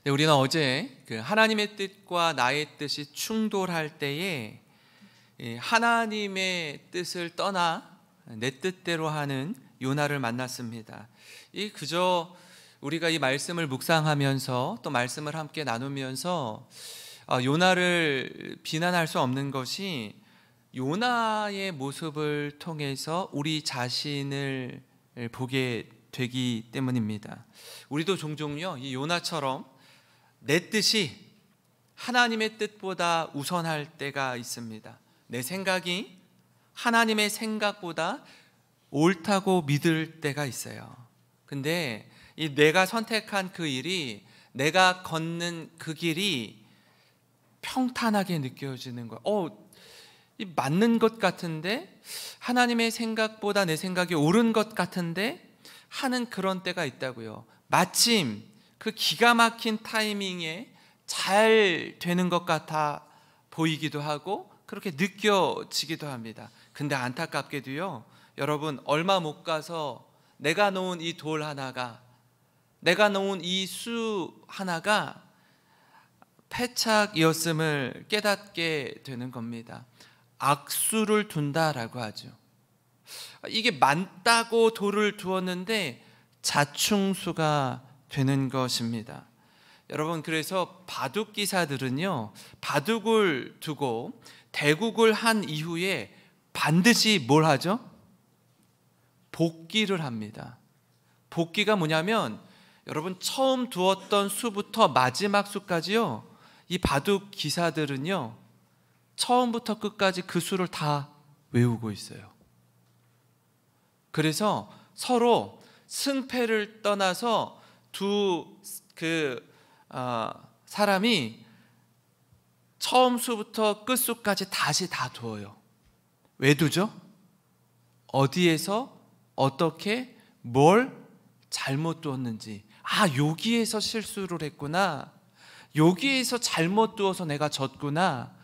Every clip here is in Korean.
네, 우리는 어제 하나님의 뜻과 나의 뜻이 충돌할 때에 하나님의 뜻을 떠나 내 뜻대로 하는 요나를 만났습니다. 그저 우리가 이 말씀을 묵상하면서 또 말씀을 함께 나누면서 요나를 비난할 수 없는 것이 요나의 모습을 통해서 우리 자신을 보게 되기 때문입니다. 우리도 종종요, 이 요나처럼 내 뜻이 하나님의 뜻보다 우선할 때가 있습니다. 내 생각이 하나님의 생각보다 옳다고 믿을 때가 있어요. 근데 이 내가 선택한 그 일이, 내가 걷는 그 길이 평탄하게 느껴지는 거예요. 이 맞는 것 같은데, 하나님의 생각보다 내 생각이 옳은 것 같은데 하는 그런 때가 있다고요. 마침 그 기가 막힌 타이밍에 잘 되는 것 같아 보이기도 하고 그렇게 느껴지기도 합니다. 근데 안타깝게도요, 여러분, 얼마 못 가서 내가 놓은 이 돌 하나가, 내가 놓은 이 수 하나가 패착이었음을 깨닫게 되는 겁니다. 악수를 둔다라고 하죠. 이게 많다고 돌을 두었는데 자충수가 되는 것입니다. 여러분, 그래서 바둑 기사들은요, 바둑을 두고 대국을 한 이후에 반드시 뭘 하죠? 복기를 합니다. 복기가 뭐냐면, 여러분, 처음 두었던 수부터 마지막 수까지요, 이 바둑 기사들은요 처음부터 끝까지 그 수를 다 외우고 있어요. 그래서 서로 승패를 떠나서 사람이 처음 수부터 끝 수까지 다시 다 두어요. 왜 두죠? 어디에서 어떻게 뭘 잘못 두었는지, 여기에서 실수를 했구나, 여기에서 잘못 두어서 내가 졌구나,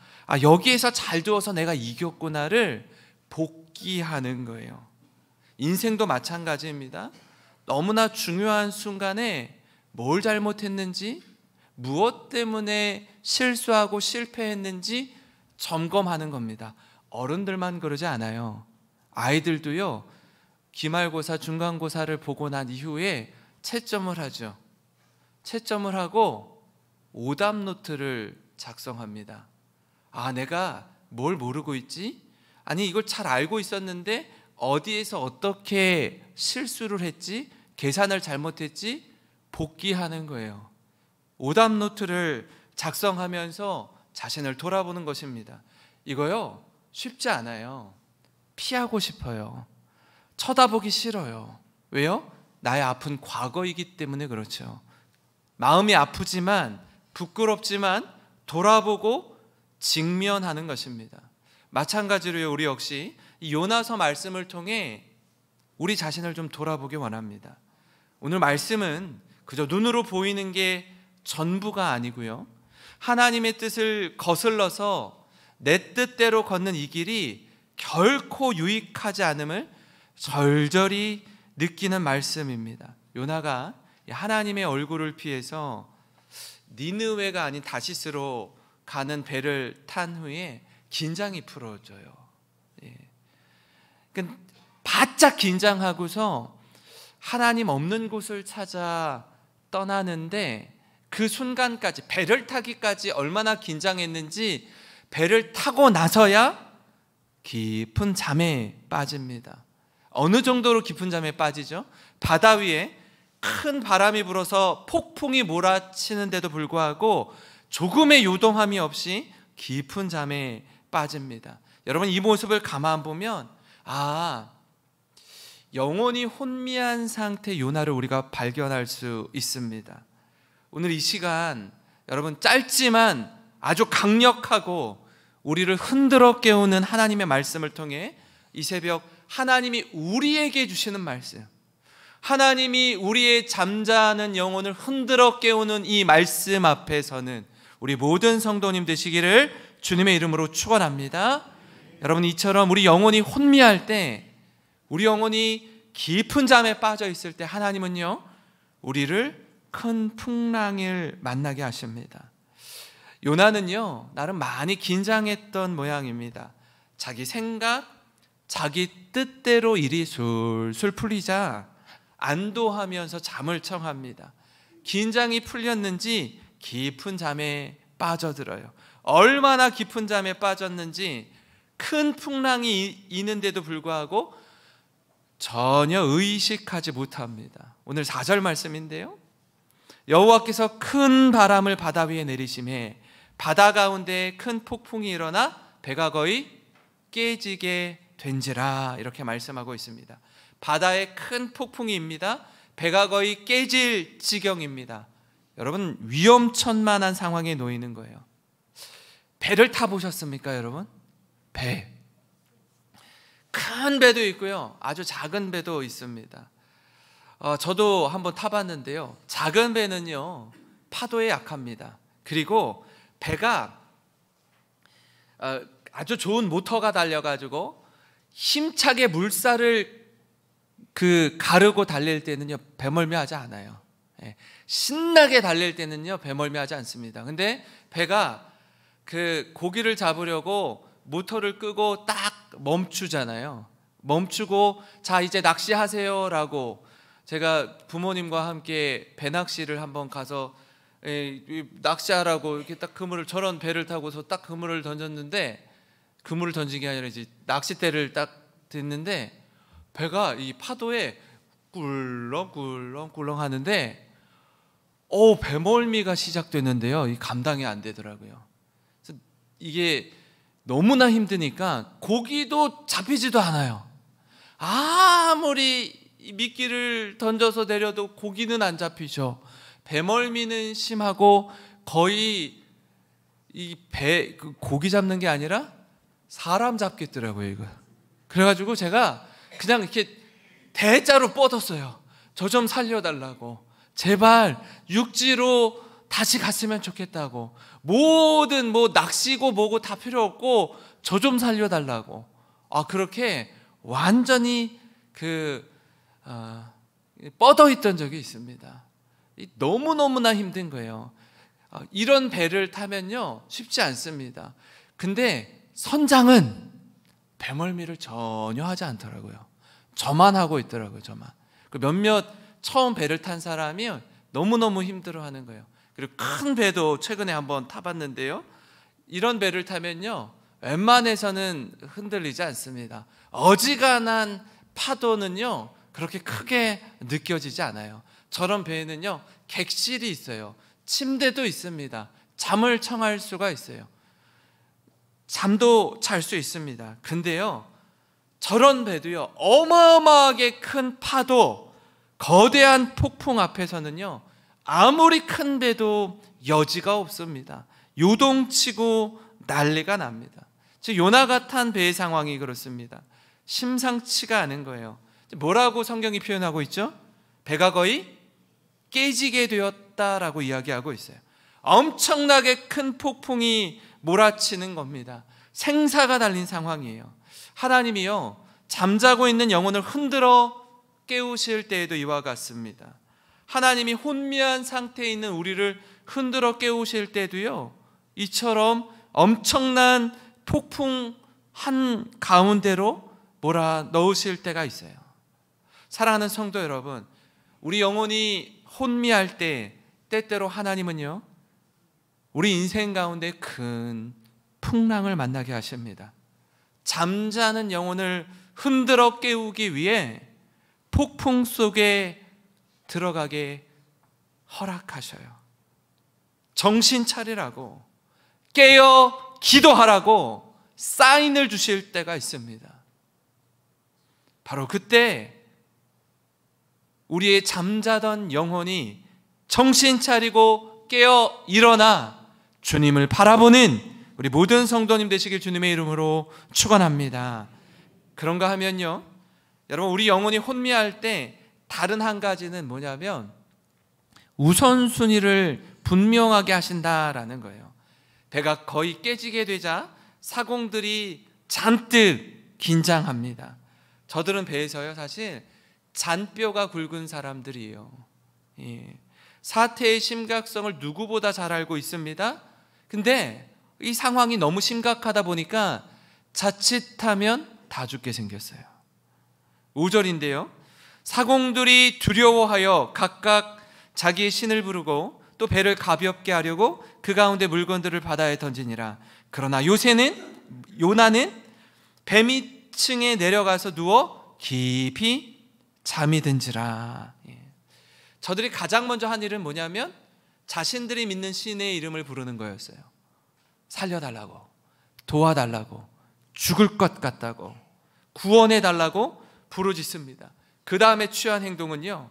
여기에서 잘 두어서 내가 이겼구나를 복기하는 거예요. 인생도 마찬가지입니다. 너무나 중요한 순간에 뭘 잘못했는지, 무엇 때문에 실수하고 실패했는지 점검하는 겁니다. 어른들만 그러지 않아요. 아이들도요, 기말고사, 중간고사를 보고 난 이후에 채점을 하죠. 채점을 하고 오답 노트를 작성합니다. 내가 뭘 모르고 있지? 아니, 이걸 잘 알고 있었는데 어디에서 어떻게 실수를 했지? 계산을 잘못했지? 복기하는 거예요. 오답 노트를 작성하면서 자신을 돌아보는 것입니다. 이거요, 쉽지 않아요. 피하고 싶어요. 쳐다보기 싫어요. 왜요? 나의 아픈 과거이기 때문에 그렇죠. 마음이 아프지만, 부끄럽지만 돌아보고 직면하는 것입니다. 마찬가지로요, 우리 역시 이 요나서 말씀을 통해 우리 자신을 좀 돌아보기 원합니다. 오늘 말씀은 그저 눈으로 보이는 게 전부가 아니고요, 하나님의 뜻을 거슬러서 내 뜻대로 걷는 이 길이 결코 유익하지 않음을 절절히 느끼는 말씀입니다. 요나가 하나님의 얼굴을 피해서 니느웨가 아닌 다시스로 가는 배를 탄 후에 긴장이 풀어져요. 바짝 긴장하고서 하나님 없는 곳을 찾아 떠나는데, 그 순간까지, 배를 타기까지 얼마나 긴장했는지 배를 타고 나서야 깊은 잠에 빠집니다. 어느 정도로 깊은 잠에 빠지죠? 바다 위에 큰 바람이 불어서 폭풍이 몰아치는데도 불구하고 조금의 요동함이 없이 깊은 잠에 빠집니다. 여러분, 이 모습을 가만 보면 영혼이 혼미한 상태 요나를 우리가 발견할 수 있습니다. 오늘 이 시간, 여러분, 짧지만 아주 강력하고 우리를 흔들어 깨우는 하나님의 말씀을 통해 이 새벽 하나님이 우리에게 주시는 말씀, 하나님이 우리의 잠자는 영혼을 흔들어 깨우는 이 말씀 앞에서는 우리 모든 성도님 되시기를 주님의 이름으로 축원합니다. 여러분, 이처럼 우리 영혼이 혼미할 때, 우리 영혼이 깊은 잠에 빠져 있을 때 하나님은요, 우리를 큰 풍랑을 만나게 하십니다. 요나는요, 나름 많이 긴장했던 모양입니다. 자기 생각, 자기 뜻대로 일이 술술 풀리자 안도하면서 잠을 청합니다. 긴장이 풀렸는지 깊은 잠에 빠져들어요. 얼마나 깊은 잠에 빠졌는지 큰 풍랑이 있는데도 불구하고 전혀 의식하지 못합니다. 오늘 4절 말씀인데요, 여호와께서 큰 바람을 바다 위에 내리심에 바다 가운데 큰 폭풍이 일어나 배가 거의 깨지게 된지라, 이렇게 말씀하고 있습니다. 바다에 큰 폭풍이입니다. 배가 거의 깨질 지경입니다. 여러분, 위험천만한 상황에 놓이는 거예요. 배를 타보셨습니까, 여러분? 배. 큰 배도 있고요, 아주 작은 배도 있습니다. 저도 한번 타봤는데요, 작은 배는요 파도에 약합니다. 그리고 배가 아주 좋은 모터가 달려가지고 힘차게 물살을 가르고 달릴 때는요 배멀미하지 않아요. 신나게 달릴 때는요 배멀미하지 않습니다. 근데 배가 고기를 잡으려고 모터를 끄고 딱 멈추잖아요. 멈추고 자 이제 낚시하세요 라고, 제가 부모님과 함께 배낚시를 한번 가서 낚시하라고 이렇게 딱 그물을, 저런 배를 타고서 딱 그물을 던졌는데, 그물을 던진 게 아니라 이제 낚싯대를 딱 댔는데 배가 이 파도에 꿀렁꿀렁꿀렁 하는데 배멀미가 시작됐는데요, 이 감당이 안 되더라고요. 그래서 이게 너무나 힘드니까 고기도 잡히지도 않아요. 아무리 미끼를 던져서 내려도 고기는 안 잡히죠. 배멀미는 심하고 거의 이 고기 잡는 게 아니라 사람 잡겠더라고요, 이거. 그래가지고 제가 그냥 이렇게 대자로 뻗었어요. 저 좀 살려달라고. 제발 육지로 다시 갔으면 좋겠다고. 모든 낚시고 뭐고 다 필요 없고 저 좀 살려달라고. 그렇게 완전히 뻗어 있던 적이 있습니다. 너무너무나 힘든 거예요. 이런 배를 타면요 쉽지 않습니다. 근데 선장은 배멀미를 전혀 하지 않더라고요. 저만 하고 있더라고요. 저만. 몇몇 처음 배를 탄 사람이 너무너무 힘들어하는 거예요. 그리고 큰 배도 최근에 한번 타봤는데요, 이런 배를 타면요 웬만해서는 흔들리지 않습니다. 어지간한 파도는요 그렇게 크게 느껴지지 않아요. 저런 배에는요 객실이 있어요. 침대도 있습니다. 잠을 청할 수가 있어요. 잠도 잘 수 있습니다. 근데요 저런 배도요 어마어마하게 큰 파도, 거대한 폭풍 앞에서는요 아무리 큰 배도 여지가 없습니다. 요동치고 난리가 납니다. 즉 요나가 탄 배의 상황이 그렇습니다. 심상치가 않은 거예요. 뭐라고 성경이 표현하고 있죠? 배가 거의 깨지게 되었다라고 이야기하고 있어요. 엄청나게 큰 폭풍이 몰아치는 겁니다. 생사가 달린 상황이에요. 하나님이요 잠자고 있는 영혼을 흔들어 깨우실 때에도 이와 같습니다. 하나님이 혼미한 상태에 있는 우리를 흔들어 깨우실 때도요 이처럼 엄청난 폭풍 한 가운데로 몰아 넣으실 때가 있어요. 사랑하는 성도 여러분, 우리 영혼이 혼미할 때 때때로 하나님은요 우리 인생 가운데 큰 풍랑을 만나게 하십니다. 잠자는 영혼을 흔들어 깨우기 위해 폭풍 속에 들어가게 허락하셔요. 정신 차리라고, 깨어 기도하라고 사인을 주실 때가 있습니다. 바로 그때 우리의 잠자던 영혼이 정신 차리고 깨어 일어나 주님을 바라보는 우리 모든 성도님 되시길 주님의 이름으로 축원합니다. 그런가 하면요 여러분, 우리 영혼이 혼미할 때 다른 한 가지는 뭐냐면 우선순위를 분명하게 하신다라는 거예요. 배가 거의 깨지게 되자 사공들이 잔뜩 긴장합니다. 저들은 배에서요 사실 잔뼈가 굵은 사람들이에요. 사태의 심각성을 누구보다 잘 알고 있습니다. 근데 이 상황이 너무 심각하다 보니까 자칫하면 다 죽게 생겼어요. 5절인데요. 사공들이 두려워하여 각각 자기의 신을 부르고 또 배를 가볍게 하려고 그 가운데 물건들을 바다에 던지니라. 그러나 요나는 배 밑층에 내려가서 누워 깊이 잠이 든지라. 저들이 가장 먼저 한 일은 뭐냐면 자신들이 믿는 신의 이름을 부르는 거였어요. 살려달라고, 도와달라고, 죽을 것 같다고, 구원해달라고 부르짖습니다. 그 다음에 취한 행동은요,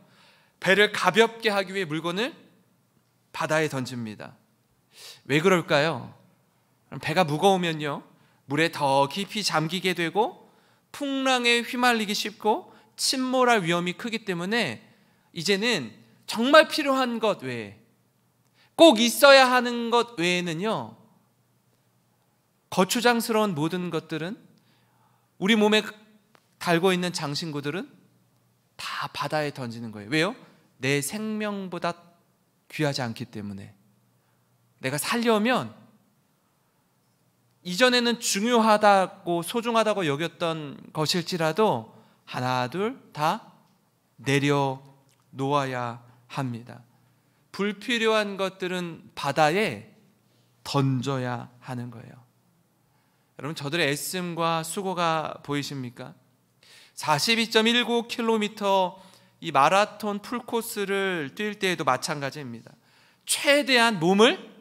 배를 가볍게 하기 위해 물건을 바다에 던집니다. 왜 그럴까요? 배가 무거우면요, 물에 더 깊이 잠기게 되고 풍랑에 휘말리기 쉽고 침몰할 위험이 크기 때문에 이제는 정말 필요한 것 외에, 꼭 있어야 하는 것 외에는요, 거추장스러운 모든 것들은, 우리 몸에 달고 있는 장신구들은 다 바다에 던지는 거예요. 왜요? 내 생명보다 귀하지 않기 때문에. 내가 살려면 이전에는 중요하다고 소중하다고 여겼던 것일지라도 하나 둘 다 내려놓아야 합니다. 불필요한 것들은 바다에 던져야 하는 거예요. 여러분, 저들의 애씀과 수고가 보이십니까? 42.19km 이 마라톤 풀코스를 뛸 때에도 마찬가지입니다. 최대한 몸을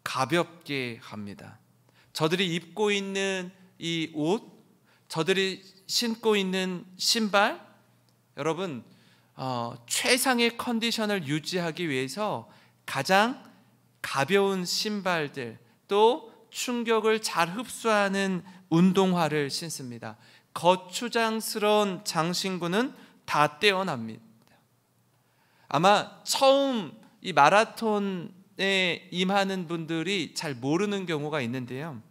가볍게 합니다. 저들이 입고 있는 이 옷, 저들이 신고 있는 신발, 여러분, 최상의 컨디션을 유지하기 위해서 가장 가벼운 신발들, 또 충격을 잘 흡수하는 운동화를 신습니다. 거추장스러운 장신구는 다 떼어납니다. 아마 처음 이 마라톤에 임하는 분들이 잘 모르는 경우가 있는데요,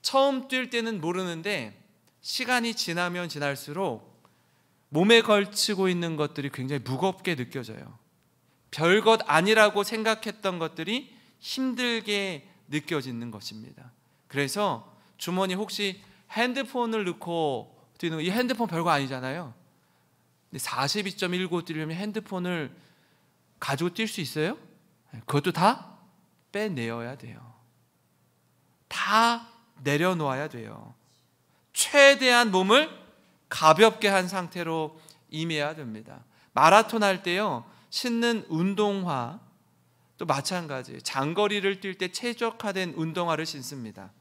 처음 뛸 때는 모르는데 시간이 지나면 지날수록 몸에 걸치고 있는 것들이 굉장히 무겁게 느껴져요. 별것 아니라고 생각했던 것들이 힘들게 느껴지는 것입니다. 그래서 주머니 혹시 핸드폰을 넣고 뛰는, 이 핸드폰 별거 아니잖아요. 근데 42.19 뛰려면 핸드폰을 가지고 뛸 수 있어요? 그것도 다 빼내어야 돼요. 다 내려놓아야 돼요. 최대한 몸을 가볍게 한 상태로 임해야 됩니다. 마라톤 할 때요, 신는 운동화 또 마찬가지, 장거리를 뛸 때 최적화된 운동화를 신습니다.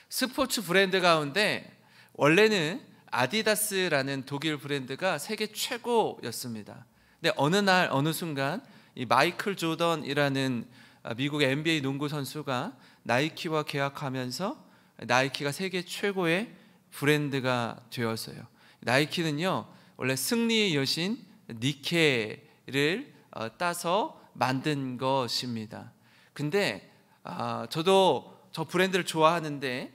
스포츠 브랜드 가운데 원래는 아디다스라는 독일 브랜드가 세계 최고였습니다. 근데 어느 날 어느 순간 이 마이클 조던이라는 미국의 NBA 농구 선수가 나이키와 계약하면서 나이키가 세계 최고의 브랜드가 되었어요. 나이키는요, 원래 승리의 여신 니케를 따서 만든 것입니다. 근데 저도 저 브랜드를 좋아하는데,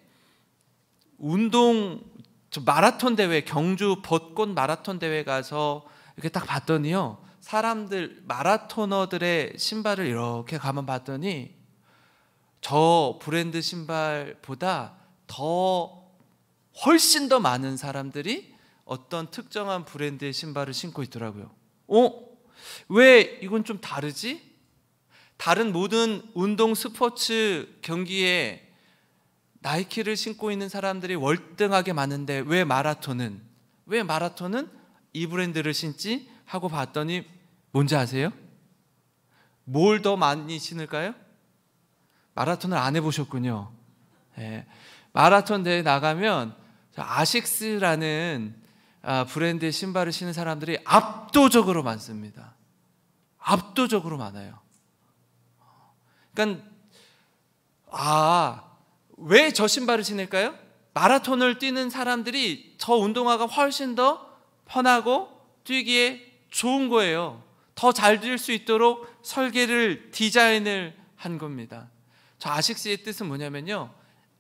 저 마라톤 대회, 경주 벚꽃 마라톤 대회 가서 이렇게 딱 봤더니요, 사람들, 마라토너들의 신발을 이렇게 가만 봤더니 저 브랜드 신발보다 훨씬 더 많은 사람들이 어떤 특정한 브랜드의 신발을 신고 있더라고요. 왜 이건 좀 다르지? 다른 모든 운동 스포츠 경기에 나이키를 신고 있는 사람들이 월등하게 많은데 왜 마라톤은 이 브랜드를 신지? 하고 봤더니 뭔지 아세요? 뭘 더 많이 신을까요? 마라톤을 안 해보셨군요. 네. 마라톤 대회 나가면 아식스라는 브랜드의 신발을 신는 사람들이 압도적으로 많습니다. 압도적으로 많아요. 그러니까 왜 저 신발을 신을까요? 마라톤을 뛰는 사람들이 저 운동화가 훨씬 더 편하고 뛰기에 좋은 거예요. 더 잘 뛸 수 있도록 설계를, 디자인을 한 겁니다. 저 아식스의 뜻은 뭐냐면요,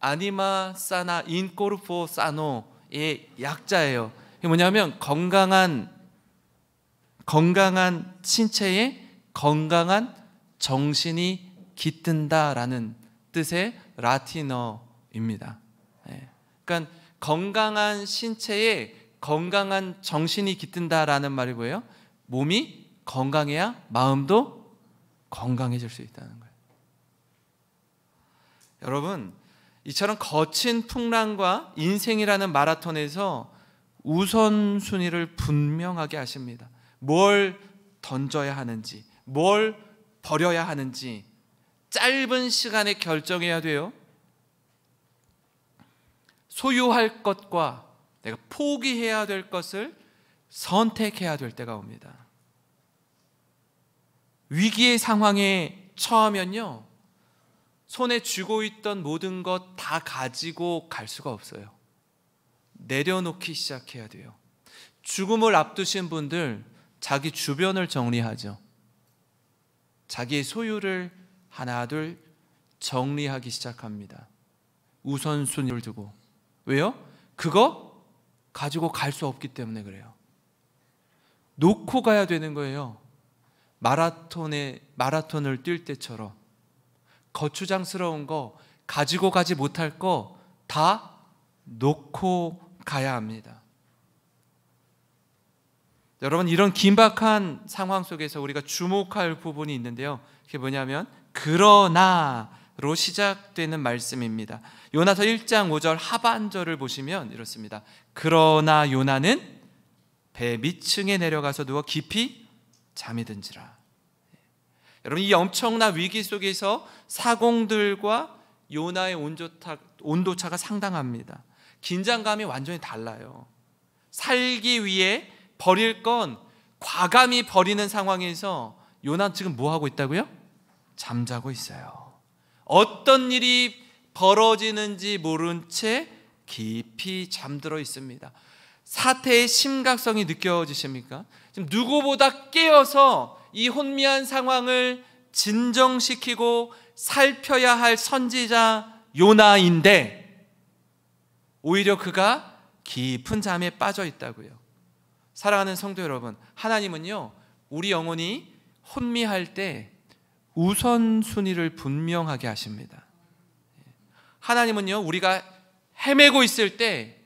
아니마 사나 인 코르포 사노의 약자예요. 이게 뭐냐면 건강한 신체에 건강한 정신이 깃든다라는 뜻의 라틴어입니다. 그러니까 건강한 신체에 건강한 정신이 깃든다라는 말이 뭐예요? 몸이 건강해야 마음도 건강해질 수 있다는 거예요. 여러분, 이처럼 거친 풍랑과 인생이라는 마라톤에서 우선순위를 분명하게 하십니다. 뭘 던져야 하는지, 뭘 버려야 하는지 짧은 시간에 결정해야 돼요. 소유할 것과 내가 포기해야 될 것을 선택해야 될 때가 옵니다. 위기의 상황에 처하면요, 손에 쥐고 있던 모든 것 다 가지고 갈 수가 없어요. 내려놓기 시작해야 돼요. 죽음을 앞두신 분들, 자기 주변을 정리하죠. 자기의 소유를 하나 둘 정리하기 시작합니다. 우선순위를 두고. 왜요? 그거 가지고 갈 수 없기 때문에 그래요. 놓고 가야 되는 거예요. 마라톤을 뛸 때처럼 거추장스러운 거, 가지고 가지 못할 거 다 놓고 가야 합니다. 여러분, 이런 긴박한 상황 속에서 우리가 주목할 부분이 있는데요, 그게 뭐냐면 그러나로 시작되는 말씀입니다. 요나서 1장 5절 하반절을 보시면 이렇습니다. 그러나 요나는 배 밑층에 내려가서 누워 깊이 잠이 든지라. 여러분, 이 엄청난 위기 속에서 사공들과 요나의 온도차가 상당합니다. 긴장감이 완전히 달라요. 살기 위해 버릴 건 과감히 버리는 상황에서 요나 지금 뭐 하고 있다고요? 잠자고 있어요. 어떤 일이 벌어지는지 모른 채 깊이 잠들어 있습니다. 사태의 심각성이 느껴지십니까? 지금 누구보다 깨어서 이 혼미한 상황을 진정시키고 살펴야 할 선지자 요나인데 오히려 그가 깊은 잠에 빠져 있다고요. 사랑하는 성도 여러분, 하나님은요, 우리 영혼이 혼미할 때 우선순위를 분명하게 하십니다. 하나님은요, 우리가 헤매고 있을 때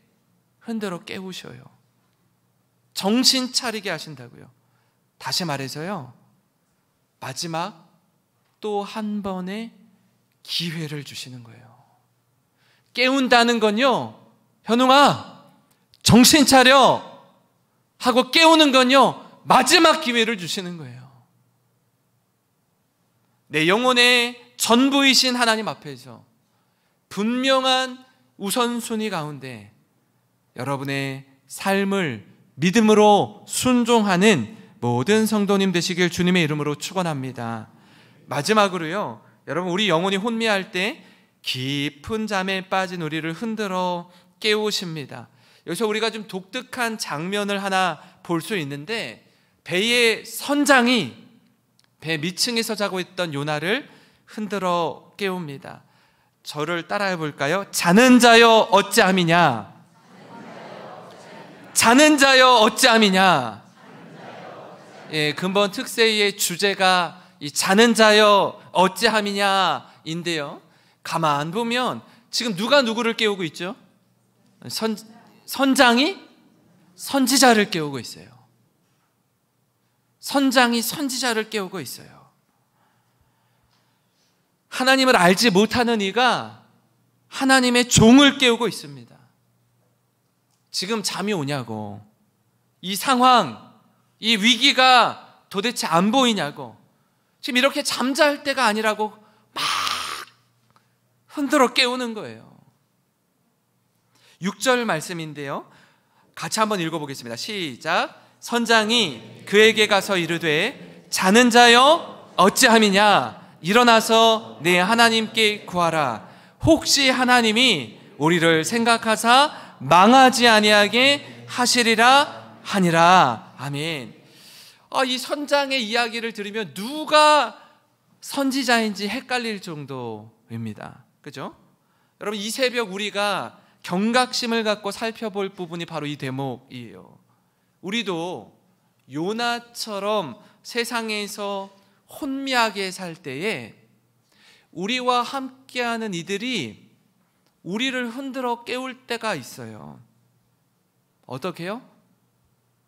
흔들어 깨우셔요. 정신 차리게 하신다고요. 다시 말해서요, 마지막 또 한 번의 기회를 주시는 거예요. 깨운다는 건요, 현웅아 정신 차려 하고 깨우는 건요, 마지막 기회를 주시는 거예요. 내 영혼의 전부이신 하나님 앞에서 분명한 우선순위 가운데 여러분의 삶을 믿음으로 순종하는 모든 성도님 되시길 주님의 이름으로 축원합니다. 마지막으로요, 여러분, 우리 영혼이 혼미할 때 깊은 잠에 빠진 우리를 흔들어 깨우십니다. 여기서 우리가 좀 독특한 장면을 하나 볼 수 있는데, 배의 선장이 배 밑층에서 자고 있던 요나를 흔들어 깨웁니다. 저를 따라해 볼까요? 자는 자여 어찌함이냐? 자는 자여 어찌함이냐? 근본 특세의 주제가 이 자는 자여 어찌함이냐인데요, 가만 보면 지금 누가 누구를 깨우고 있죠? 선장이 선지자를 깨우고 있어요. 선장이 선지자를 깨우고 있어요. 하나님을 알지 못하는 이가 하나님의 종을 깨우고 있습니다. 지금 잠이 오냐고, 이 상황, 이 위기가 도대체 안 보이냐고, 지금 이렇게 잠잘 때가 아니라고 막 흔들어 깨우는 거예요. 6절 말씀인데요, 같이 한번 읽어보겠습니다. 시작. 선장이 그에게 가서 이르되 자는 자여 어찌함이냐? 일어나서 내 하나님께 구하라. 혹시 하나님이 우리를 생각하사 망하지 아니하게 하시리라 하니라. 아멘. 이 선장의 이야기를 들으면 누가 선지자인지 헷갈릴 정도입니다. 그죠? 여러분, 이 새벽 우리가 경각심을 갖고 살펴볼 부분이 바로 이 대목이에요. 우리도 요나처럼 세상에서 혼미하게 살 때에 우리와 함께하는 이들이 우리를 흔들어 깨울 때가 있어요. 어떻게 해요?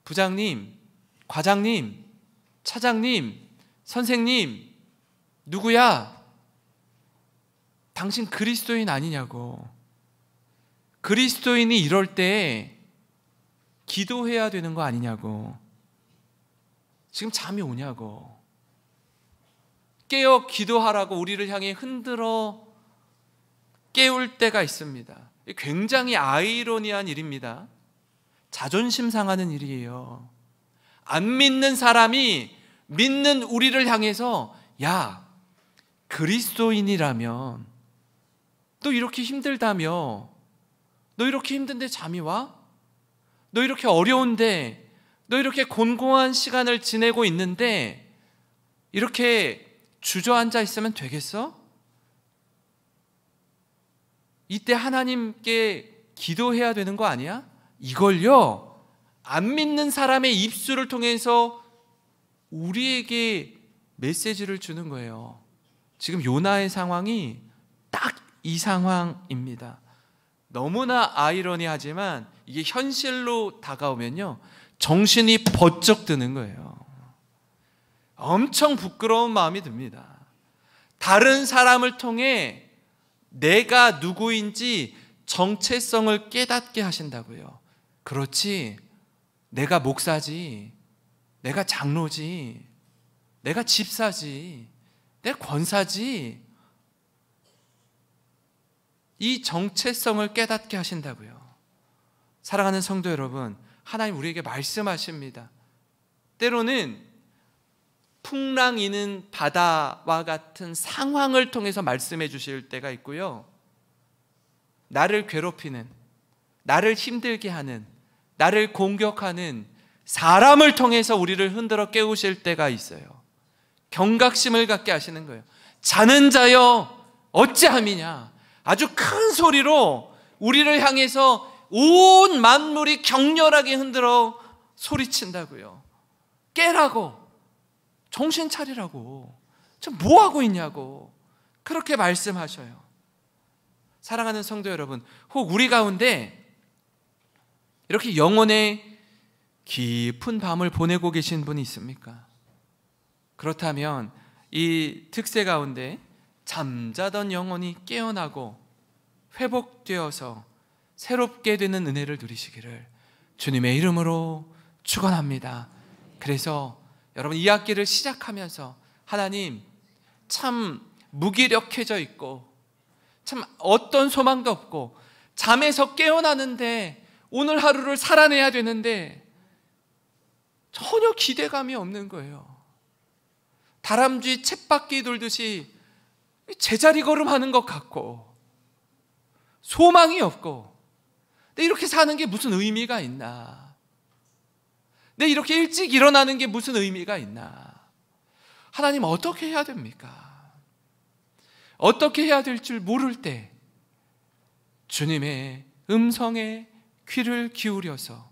부장님, 과장님, 차장님, 선생님, 누구야? 당신 그리스도인 아니냐고. 그리스도인이 이럴 때 기도해야 되는 거 아니냐고. 지금 잠이 오냐고. 깨어 기도하라고 우리를 향해 흔들어 깨울 때가 있습니다. 굉장히 아이러니한 일입니다. 자존심 상하는 일이에요. 안 믿는 사람이 믿는 우리를 향해서 야, 그리스도인이라면 너 이렇게 힘들다며, 너 이렇게 힘든데 잠이 와? 너 이렇게 어려운데, 너 이렇게 곤고한 시간을 지내고 있는데 이렇게 주저앉아 있으면 되겠어? 이때 하나님께 기도해야 되는 거 아니야? 이걸요, 안 믿는 사람의 입술을 통해서 우리에게 메시지를 주는 거예요. 지금 요나의 상황이 딱 이 상황입니다. 너무나 아이러니하지만 이게 현실로 다가오면요, 정신이 번쩍 드는 거예요. 엄청 부끄러운 마음이 듭니다. 다른 사람을 통해 내가 누구인지 정체성을 깨닫게 하신다고요. 그렇지, 내가 목사지, 내가 장로지, 내가 집사지, 내가 권사지, 이 정체성을 깨닫게 하신다고요. 사랑하는 성도 여러분, 하나님 우리에게 말씀하십니다. 때로는 풍랑이는 바다와 같은 상황을 통해서 말씀해 주실 때가 있고요, 나를 괴롭히는, 나를 힘들게 하는, 나를 공격하는 사람을 통해서 우리를 흔들어 깨우실 때가 있어요. 경각심을 갖게 하시는 거예요. 자는 자여 어찌함이냐, 아주 큰 소리로 우리를 향해서 온 만물이 격렬하게 흔들어 소리친다고요. 깨라고, 정신 차리라고, 지금 뭐 하고 있냐고 그렇게 말씀하셔요. 사랑하는 성도 여러분, 혹 우리 가운데 이렇게 영혼의 깊은 밤을 보내고 계신 분이 있습니까? 그렇다면 이 특세 가운데 잠자던 영혼이 깨어나고 회복되어서 새롭게 되는 은혜를 누리시기를 주님의 이름으로 축원합니다. 그래서 여러분, 이 학기를 시작하면서 하나님, 참 무기력해져 있고 참 어떤 소망도 없고 잠에서 깨어나는데 오늘 하루를 살아내야 되는데 전혀 기대감이 없는 거예요. 다람쥐 쳇바퀴 돌듯이 제자리 걸음하는 것 같고 소망이 없고, 근데 이렇게 사는 게 무슨 의미가 있나? 근데 이렇게 일찍 일어나는 게 무슨 의미가 있나? 하나님, 어떻게 해야 됩니까? 어떻게 해야 될 줄 모를 때 주님의 음성에 귀를 기울여서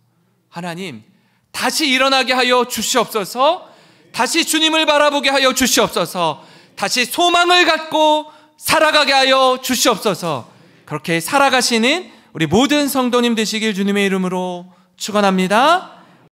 하나님, 다시 일어나게 하여 주시옵소서, 다시 주님을 바라보게 하여 주시옵소서, 다시 소망을 갖고 살아가게 하여 주시옵소서. 그렇게 살아가시는 우리 모든 성도님 되시길 주님의 이름으로 축원합니다.